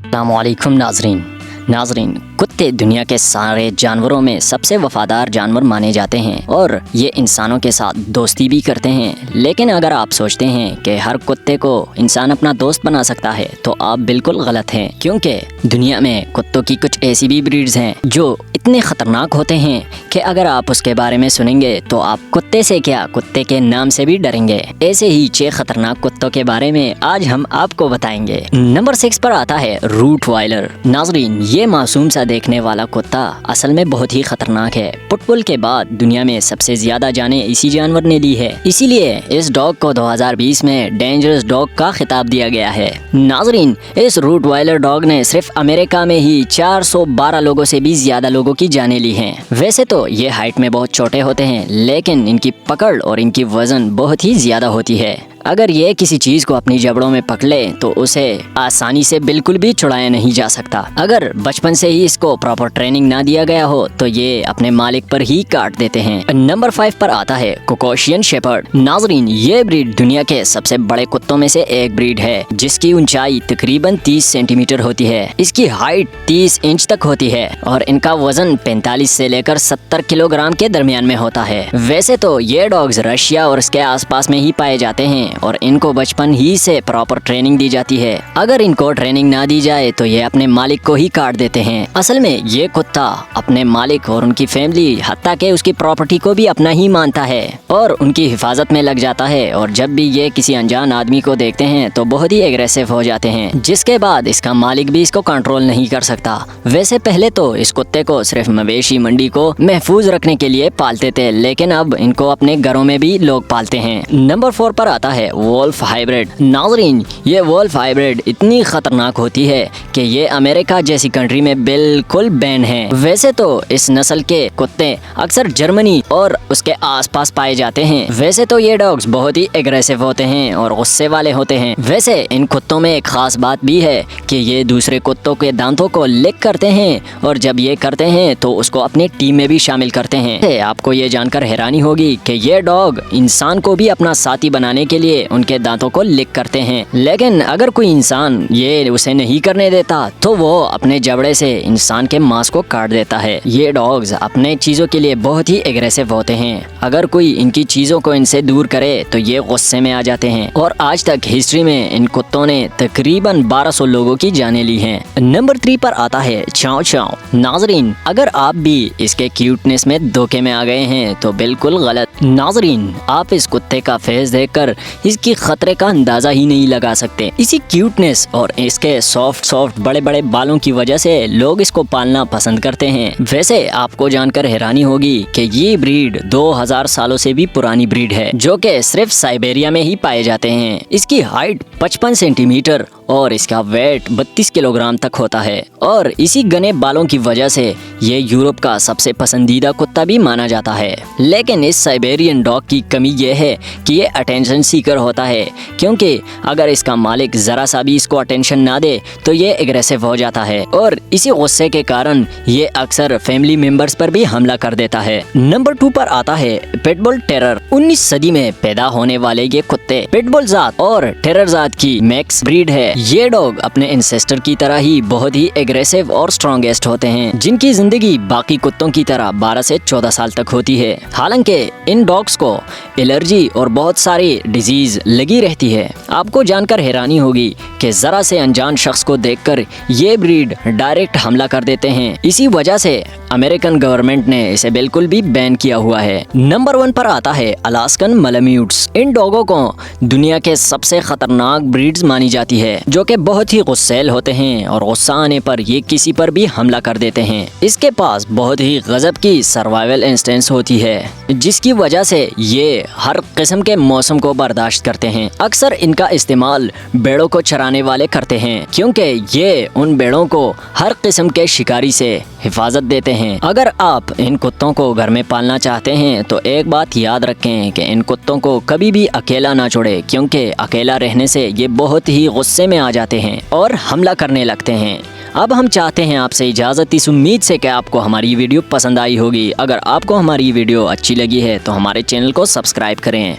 अस्सलाम वालेकुम नाजरीन, कुत्ते दुनिया के सारे जानवरों में सबसे वफादार जानवर माने जाते हैं और ये इंसानों के साथ दोस्ती भी करते हैं। लेकिन अगर आप सोचते हैं कि हर कुत्ते को इंसान अपना दोस्त बना सकता है तो आप बिल्कुल गलत हैं, क्योंकि दुनिया में कुत्तों की कुछ ऐसी भी ब्रीड्स हैं जो इतने खतरनाक होते हैं कि अगर आप उसके बारे में सुनेंगे तो आप कुत्ते से क्या, कुत्ते के नाम से भी डरेंगे। ऐसे ही 6 खतरनाक कुत्तों के बारे में आज हम आपको बताएंगे। नंबर 6 पर आता है रूटवाइलर। नाजरीन, ये मासूम सा देखने वाला कुत्ता असल में बहुत ही खतरनाक है। पुटबुल के बाद दुनिया में सबसे ज्यादा जानें इसी जानवर ने ली है, इसीलिए इस डॉग को 2020 में डेंजरस डॉग का खिताब दिया गया है। नाजरीन, इस रूटवाइलर डॉग ने सिर्फ अमेरिका में ही 412 लोगों से भी ज्यादा लोगों की जानें ली हैं। वैसे तो ये हाइट में बहुत छोटे होते हैं, लेकिन इनकी पकड़ और इनकी वजन बहुत ही ज्यादा होती है। अगर ये किसी चीज को अपनी जबड़ों में पकड़ ले तो उसे आसानी से बिल्कुल भी छुड़ाया नहीं जा सकता। अगर बचपन से ही इसको प्रॉपर ट्रेनिंग ना दिया गया हो तो ये अपने मालिक पर ही काट देते हैं। नंबर 5 पर आता है कोकोशियन शेपर्ड। नाजरीन, ये ब्रीड दुनिया के सबसे बड़े कुत्तों में से एक ब्रीड है, जिसकी ऊंचाई तकरीबन 30 सेंटीमीटर होती है। इसकी हाइट 30 इंच तक होती है और इनका वजन 45 से लेकर 70 किलोग्राम के दरमियान में होता है। वैसे तो ये डॉग्स रशिया और इसके आसपास में ही पाए जाते हैं और इनको बचपन ही से प्रॉपर ट्रेनिंग दी जाती है। अगर इनको ट्रेनिंग ना दी जाए तो ये अपने मालिक को ही काट देते हैं। असल में ये कुत्ता अपने मालिक और उनकी फैमिली, हत्ता के उसकी प्रॉपर्टी को भी अपना ही मानता है और उनकी हिफाजत में लग जाता है। और जब भी ये किसी अनजान आदमी को देखते हैं तो बहुत ही एग्रेसिव हो जाते हैं, जिसके बाद इसका मालिक भी इसको कंट्रोल नहीं कर सकता। वैसे पहले तो इस कुत्ते को सिर्फ मवेशी मंडी को महफूज रखने के लिए पालते थे, लेकिन अब इनको अपने घरों में भी लोग पालते हैं। नंबर 4 पर आता है वोल्फ हाइब्रिड। नाजरीन, ये वोल्फ हाइब्रिड इतनी खतरनाक होती है कि ये अमेरिका जैसी कंट्री में बिल्कुल बैन है। वैसे तो इस नस्ल के कुत्ते अक्सर जर्मनी और उसके आसपास पाए जाते हैं। वैसे तो ये डॉग्स बहुत ही एग्रेसिव होते हैं और गुस्से वाले होते हैं। वैसे इन कुत्तों में एक खास बात भी है कि ये दूसरे कुत्तों के दांतों को लिक करते हैं और जब ये करते हैं तो उसको अपनी टीम में भी शामिल करते हैं। आपको ये जानकर हैरानी होगी कि ये डॉग इंसान को भी अपना साथी बनाने के लिए उनके दांतों को लिक करते हैं, लेकिन अगर कोई इंसान ये उसे नहीं करने देता तो वो अपने जबड़े से इंसान के मांस को काट देता है। ये डॉग्स अपने चीजों के लिए बहुत ही एग्रेसिव होते हैं। अगर कोई इनकी चीजों को इनसे दूर करे तो ये गुस्से में आ जाते हैं और आज तक हिस्ट्री में इन कुत्तों ने तकरीबन 1200 लोगों की जानें ली हैं। नंबर 3 पर आता है चाव चाव। नाजरीन, अगर आप भी इसके क्यूटनेस में धोखे में आ गए हैं तो बिल्कुल गलत। नाजरीन, आप इस कुत्ते का फेस देखकर इसकी खतरे का अंदाजा ही नहीं लगा सकते। इसी क्यूटनेस और इसके सॉफ्ट बड़े बड़े बालों की वजह से लोग इसको पालना पसंद करते हैं। वैसे आपको जानकर हैरानी होगी कि ये ब्रीड 2000 सालों से भी पुरानी ब्रीड है, जो कि सिर्फ साइबेरिया में ही पाए जाते हैं। इसकी हाइट 55 सेंटीमीटर और इसका वेट 32 किलोग्राम तक होता है और इसी घने बालों की वजह से ये यूरोप का सबसे पसंदीदा कुत्ता भी माना जाता है। लेकिन इस साइबेरियन डॉग की कमी ये है कि ये अटेंशन सीकर होता है, क्योंकि अगर इसका मालिक जरा सा भी इसको अटेंशन ना दे तो ये एग्रेसिव हो जाता है और इसी गुस्से के कारण ये अक्सर फैमिली मेंबर्स पर भी हमला कर देता है। नंबर 2 पर आता है पिटबुल टेरर। 19 सदी में पैदा होने वाले ये कुत्ते पिटबुल जात और टेरर जात की मिक्स ब्रीड है। ये डॉग अपने इंसेस्टर की तरह ही बहुत ही एग्रेसिव और स्ट्रॉन्गेस्ट होते हैं, जिनकी जिंदगी बाकी कुत्तों की तरह 12 से 14 साल तक होती है। हालांकि इन डॉग्स को एलर्जी और बहुत सारी डिजीज लगी रहती है। आपको जानकर हैरानी होगी कि जरा से अनजान शख्स को देखकर ये ब्रीड डायरेक्ट हमला कर देते हैं। इसी वजह से अमेरिकन गवर्नमेंट ने इसे बिल्कुल भी बैन किया हुआ है। नंबर 1 पर आता है अलास्कन मलाम्यूट्स। इन डॉगों को दुनिया के सबसे खतरनाक ब्रीड्स मानी जाती है, जो कि बहुत ही गुस्सैल होते हैं और गुस्सा आने पर ये किसी पर भी हमला कर देते हैं। इसके पास बहुत ही गजब की सर्वाइवल इंस्टेंस होती है, जिसकी वजह से ये हर किस्म के मौसम को बर्दाश्त करते हैं। अक्सर इनका इस्तेमाल भेड़ों को चराने वाले करते हैं, क्योंकि ये उन भेड़ों को हर किस्म के शिकारी से हिफाजत देते हैं। अगर आप इन कुत्तों को घर में पालना चाहते हैं तो एक बात याद रखें कि इन कुत्तों को कभी भी अकेला ना छोड़े, क्योंकि अकेला रहने से ये बहुत ही गुस्से में आ जाते हैं और हमला करने लगते हैं। अब हम चाहते हैं आपसे इजाज़त इस उम्मीद से कि आपको हमारी वीडियो पसंद आई होगी। अगर आपको हमारी वीडियो अच्छी लगी है तो हमारे चैनल को सब्सक्राइब करें।